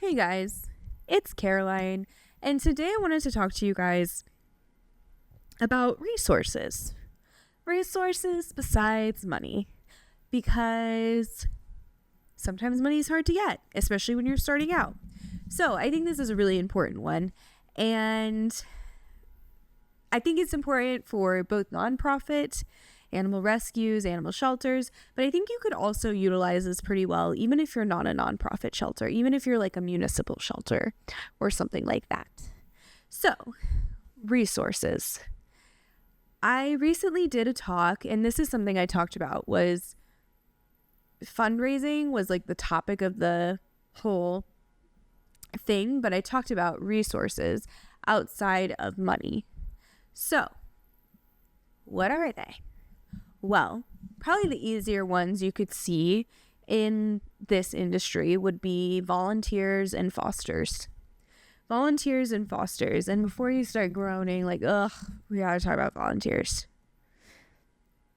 Hey guys, it's Caroline, and today I wanted to talk to you guys about resources. Resources besides money, because sometimes money is hard to get, especially when you're starting out. So I think this is a really important one, and I think it's important for both nonprofit, animal rescues, animal shelters, but I think you could also utilize this pretty well, even if you're not a nonprofit shelter, even if you're like a municipal shelter or something like that. So, resources. I recently did a talk, and this is something I talked about, was fundraising was like the topic of the whole thing, but I talked about resources outside of money. So, what are they? Well, probably the easier ones you could see in this industry would be volunteers and fosters. Volunteers and fosters. And before you start groaning, like, ugh, we gotta talk about volunteers.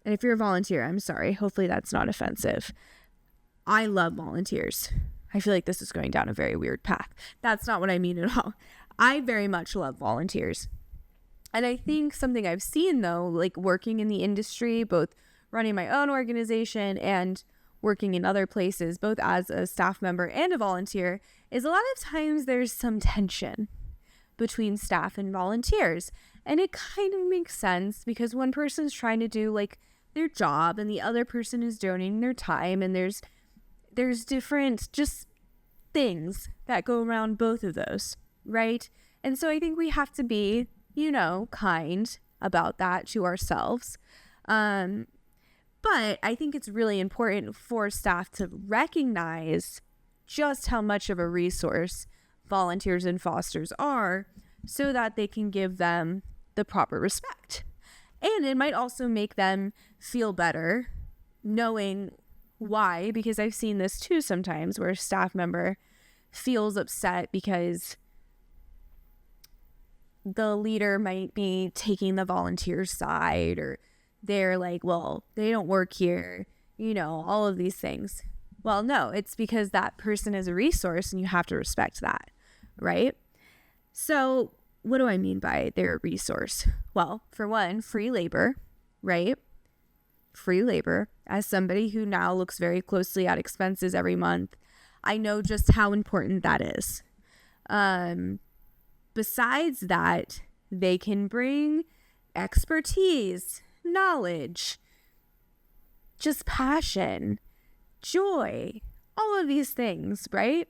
And if you're a volunteer, I'm sorry. Hopefully that's not offensive. I love volunteers. I feel like this is going down a very weird path. That's not what I mean at all. I very much love volunteers. And I think something I've seen, though, like working in the industry, both running my own organization and working in other places, both as a staff member and a volunteer, is a lot of times there's some tension between staff and volunteers. And it kind of makes sense because one person's trying to do like their job and the other person is donating their time. And there's different just things that go around both of those, right? And so I think we have to be kind about that to ourselves. But I think it's really important for staff to recognize just how much of a resource volunteers and fosters are so that they can give them the proper respect. And it might also make them feel better knowing why, because I've seen this too sometimes where a staff member feels upset because the leader might be taking the volunteer's side, or they're like, well, they don't work here, all of these things. Well, no, it's because that person is a resource and you have to respect that, right? So what do I mean by they're a resource? Well, for one, free labor, right? Free labor. As somebody who now looks very closely at expenses every month, I know just how important that is. Besides that, they can bring expertise, knowledge, just passion, joy, all of these things, right?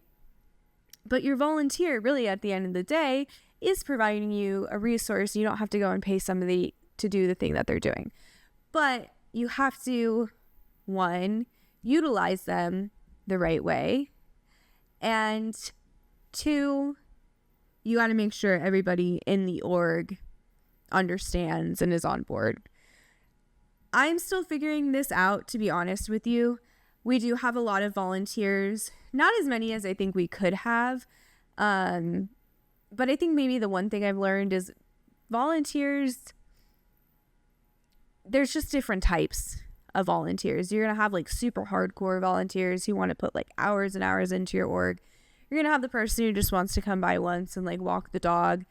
But your volunteer, really, at the end of the day, is providing you a resource. You don't have to go and pay somebody to do the thing that they're doing. But you have to, one, utilize them the right way, and two, you got to make sure everybody in the org understands and is on board. I'm still figuring this out, to be honest with you. We do have a lot of volunteers, not as many as I think we could have. But I think maybe the one thing I've learned is volunteers, there's just different types of volunteers. You're going to have like super hardcore volunteers who want to put like hours and hours into your org. You're going to have the person who just wants to come by once and like walk the dog.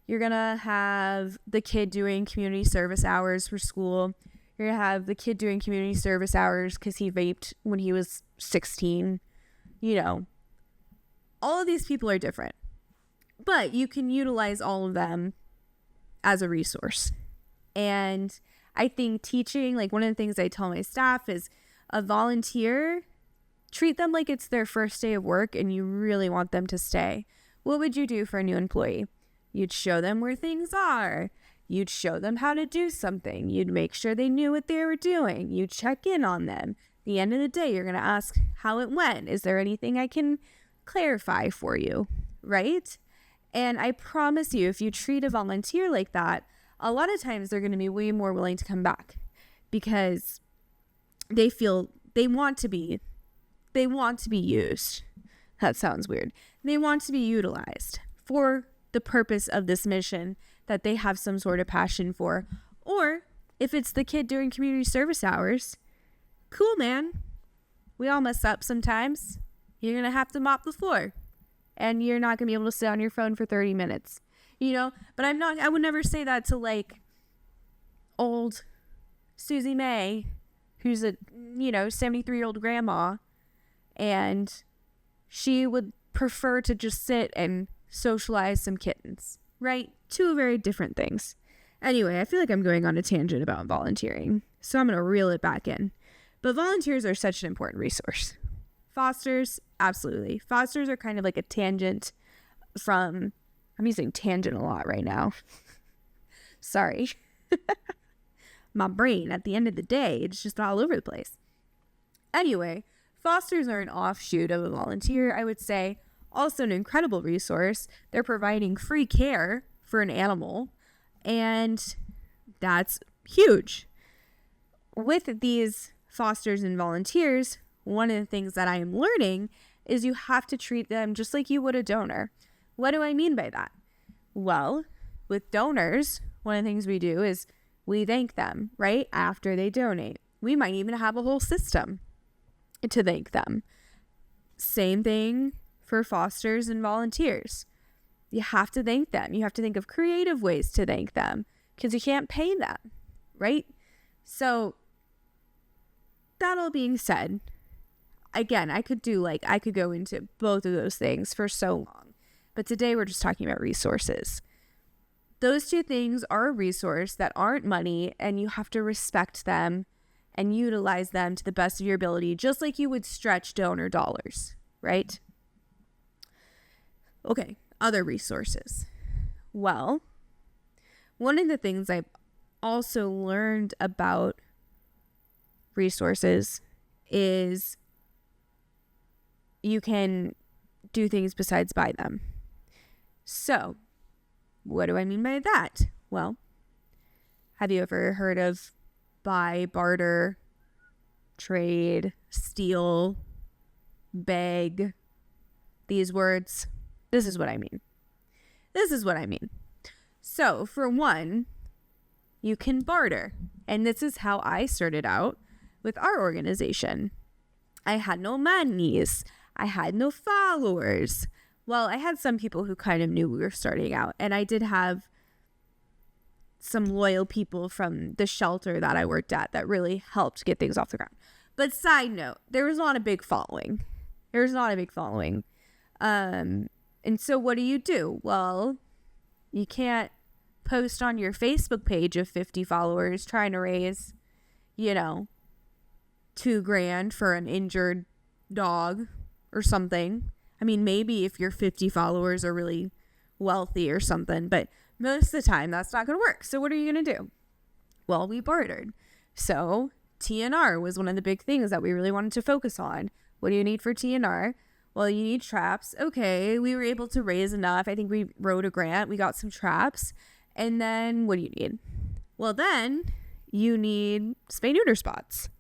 You're going to have the kid doing community service hours for school. You're going to have the kid doing community service hours because he vaped when he was 16. All of these people are different. But you can utilize all of them as a resource. And I think teaching, like one of the things I tell my staff is a volunteer, treat them like it's their first day of work and you really want them to stay. What would you do for a new employee? You'd show them where things are. You'd show them how to do something. You'd make sure they knew what they were doing. You'd check in on them. At the end of the day, you're going to ask how it went. Is there anything I can clarify for you? Right? And I promise you, if you treat a volunteer like that, a lot of times they're going to be way more willing to come back because they feel they want to be used. That sounds weird. They want to be utilized for the purpose of this mission that they have some sort of passion for. Or if it's the kid doing community service hours, cool, man. We all mess up sometimes. You're going to have to mop the floor. and you're not going to be able to sit on your phone for 30 minutes, but I would never say that to like old Susie May, who's a 73-year-old grandma, and she would prefer to just sit and socialize some kittens, right? Two very different things. Anyway, I feel like I'm going on a tangent about volunteering, so I'm going to reel it back in. But volunteers are such an important resource. Fosters, absolutely. Fosters are kind of like a tangent from, I'm using tangent a lot right now. Sorry. My brain, at the end of the day, it's just all over the place. Anyway, fosters are an offshoot of a volunteer, I would say. Also an incredible resource. They're providing free care for an animal, and that's huge. With these fosters and volunteers, one of the things that I am learning is you have to treat them just like you would a donor. What do I mean by that? Well, with donors, one of the things we do is we thank them, right? After they donate. We might even have a whole system to thank them. Same thing for fosters and volunteers. You have to thank them. You have to think of creative ways to thank them because you can't pay them, right? So that all being said, again, I could go into both of those things for so long, but today we're just talking about resources. Those two things are a resource that aren't money, and you have to respect them and utilize them to the best of your ability, just like you would stretch donor dollars, right? Okay, other resources. Well, one of the things I've also learned about resources is you can do things besides buy them. So, what do I mean by that? Well, have you ever heard of buy, barter, trade, steal, beg? These words? This is what I mean. So, for one, you can barter. And this is how I started out with our organization. I had no monies. I had no followers. Well, I had some people who kind of knew we were starting out, and I did have some loyal people from the shelter that I worked at that really helped get things off the ground. But side note, there was not a big following. And so what do? Well, you can't post on your Facebook page of 50 followers trying to raise, $2,000 for an injured dog or something. I mean, maybe if your 50 followers are really wealthy or something, but most of the time that's not going to work. So what are you going to do? Well, we bartered. So TNR was one of the big things that we really wanted to focus on. What do you need for TNR? Well, you need traps. Okay, we were able to raise enough. I think we wrote a grant. We got some traps. And then what do you need? Well, then you need spay-neuter spots.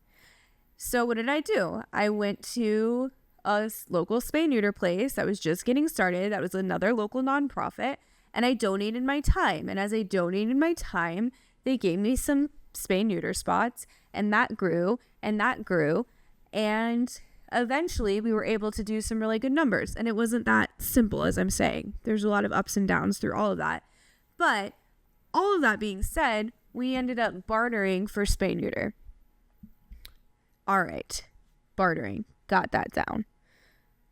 So what did I do? I went to a local spay-neuter place that was just getting started. That was another local nonprofit. And I donated my time. And as I donated my time, they gave me some spay-neuter spots. And that grew. And that grew. And eventually we were able to do some really good numbers. And it wasn't that simple, as I'm saying. There's a lot of ups and downs through all of that. But all of that being said, we ended up bartering for spay-neuter. All right. Bartering. Got that down.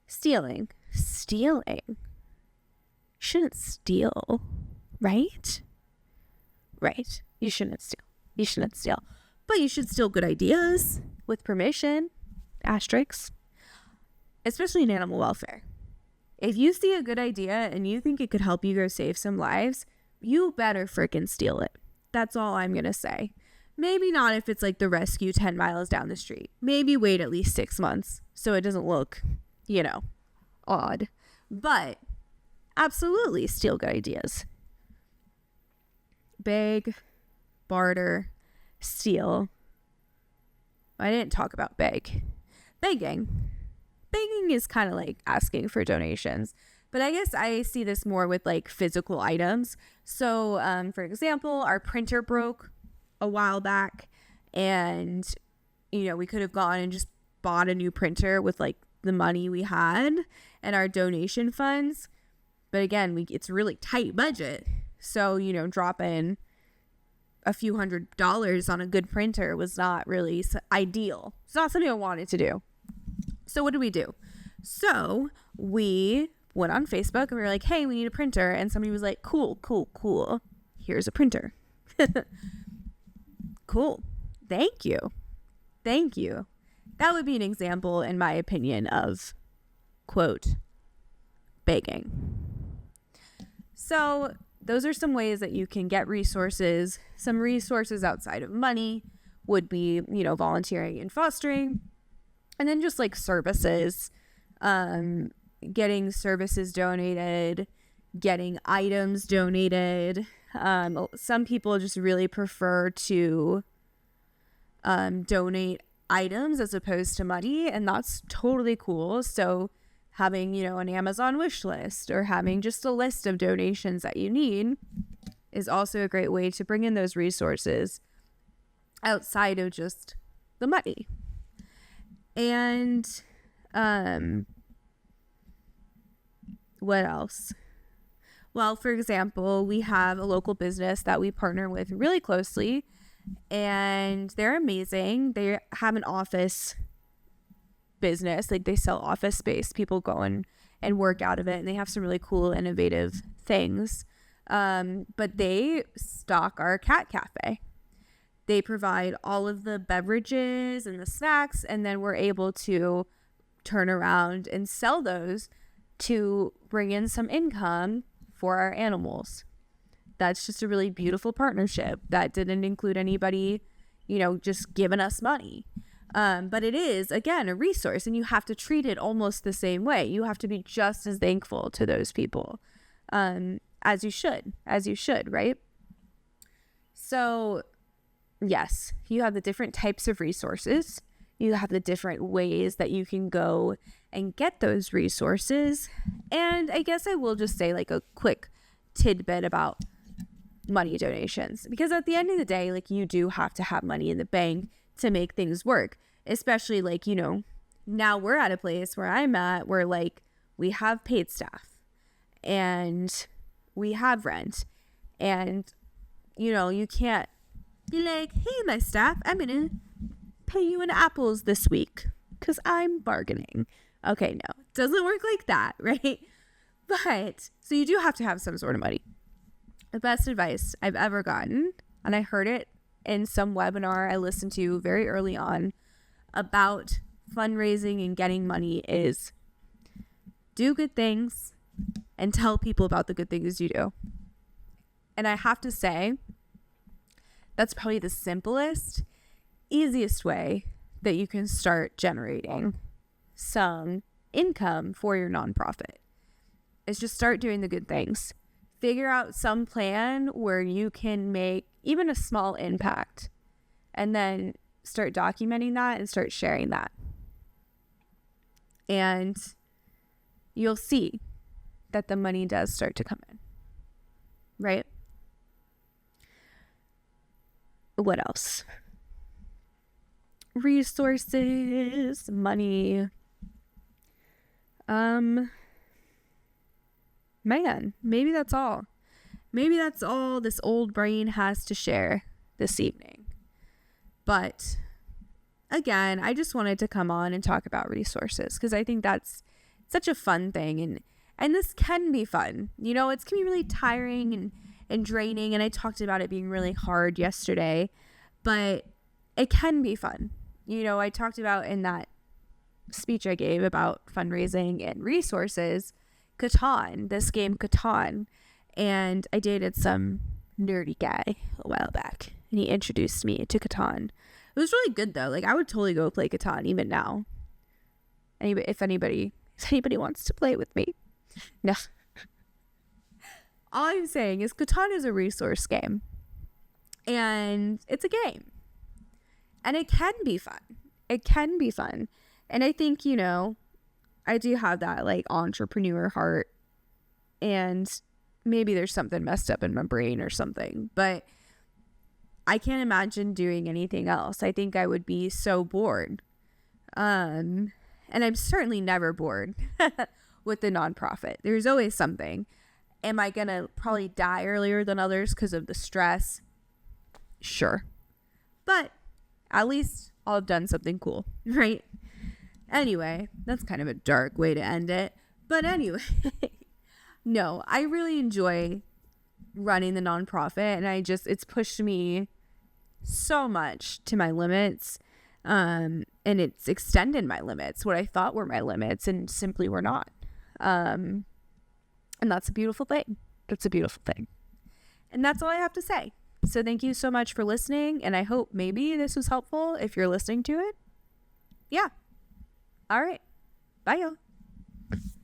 Stealing. Shouldn't steal, right? Right. You shouldn't steal. But you should steal good ideas with permission. Asterisks. Especially in animal welfare. If you see a good idea and you think it could help you go save some lives, you better frickin' steal it. That's all I'm going to say. Maybe not if it's like the rescue 10 miles down the street. Maybe wait at least 6 months so it doesn't look, odd. But absolutely steal good ideas. Beg, barter, steal. I didn't talk about beg. Begging is kind of like asking for donations. But I guess I see this more with like physical items. So, for example, our printer broke a while back, and we could have gone and just bought a new printer with like the money we had and our donation funds. But again, it's a really tight budget. So, dropping a few $100s on a good printer was not really ideal. It's not something I wanted to do. So what did we do? So we went on Facebook and we were like, hey, we need a printer. And somebody was like, cool. Here's a printer. Cool. Thank you. That would be an example, in my opinion, of, quote, begging. So those are some ways that you can get resources. Some resources outside of money would be, volunteering and fostering. And then just like services, getting services donated, getting items donated. Some people just really prefer to donate items as opposed to money, and that's totally cool. So having, an Amazon wish list or having just a list of donations that you need is also a great way to bring in those resources outside of just the money. And what else? Well, for example, we have a local business that we partner with really closely, and they're amazing. They have an office business, like they sell office space. People go and work out of it, and they have some really cool, innovative things. But they stock our cat cafe. They provide all of the beverages and the snacks, and then we're able to turn around and sell those to bring in some income for our animals. That's just a really beautiful partnership that didn't include anybody, just giving us money. But it is, again, a resource, and you have to treat it almost the same way. You have to be just as thankful to those people as you should, right? So yes, you have the different types of resources. You have the different ways that you can go and get those resources. And I guess I will just say like a quick tidbit about money donations, because at the end of the day, like, you do have to have money in the bank to make things work, especially like, now we're at a place where I'm at where like we have paid staff and we have rent, and you can't be like, hey, my staff, I'm gonna pay you in apples this week because I'm bargaining. Okay, no, it doesn't work like that, right? But so you do have to have some sort of money. The best advice I've ever gotten, and I heard it in some webinar I listened to very early on about fundraising and getting money, is do good things and tell people about the good things you do. And I have to say, that's probably the simplest, easiest way that you can start generating some income for your nonprofit, is just start doing the good things. Figure out some plan where you can make even a small impact, and then start documenting that and start sharing that. And you'll see that the money does start to come in, right? What else? Resources, money. Man, maybe that's all. Maybe that's all this old brain has to share this evening. But again, I just wanted to come on and talk about resources because I think that's such a fun thing, and this can be fun. It can be really tiring and draining, and I talked about it being really hard yesterday, but it can be fun. I talked about in that speech I gave about fundraising and resources, Catan, this game Catan, and I dated some nerdy guy a while back, and he introduced me to Catan. It was really good though. Like, I would totally go play Catan even now. If anybody wants to play it with me. No. All I'm saying is Catan is a resource game, and it's a game, and it can be fun. And I think, I do have that like entrepreneur heart, and maybe there's something messed up in my brain or something, but I can't imagine doing anything else. I think I would be so bored. And And I'm certainly never bored with the nonprofit. There's always something. Am I going to probably die earlier than others because of the stress? Sure. But at least I'll have done something cool, right? Anyway, that's kind of a dark way to end it. But anyway, no, I really enjoy running the nonprofit, and it's pushed me so much to my limits. And it's extended my limits, what I thought were my limits and simply were not. And that's a beautiful thing. That's a beautiful thing. And that's all I have to say. So thank you so much for listening. And I hope maybe this was helpful if you're listening to it. Yeah. All right. Bye, y'all.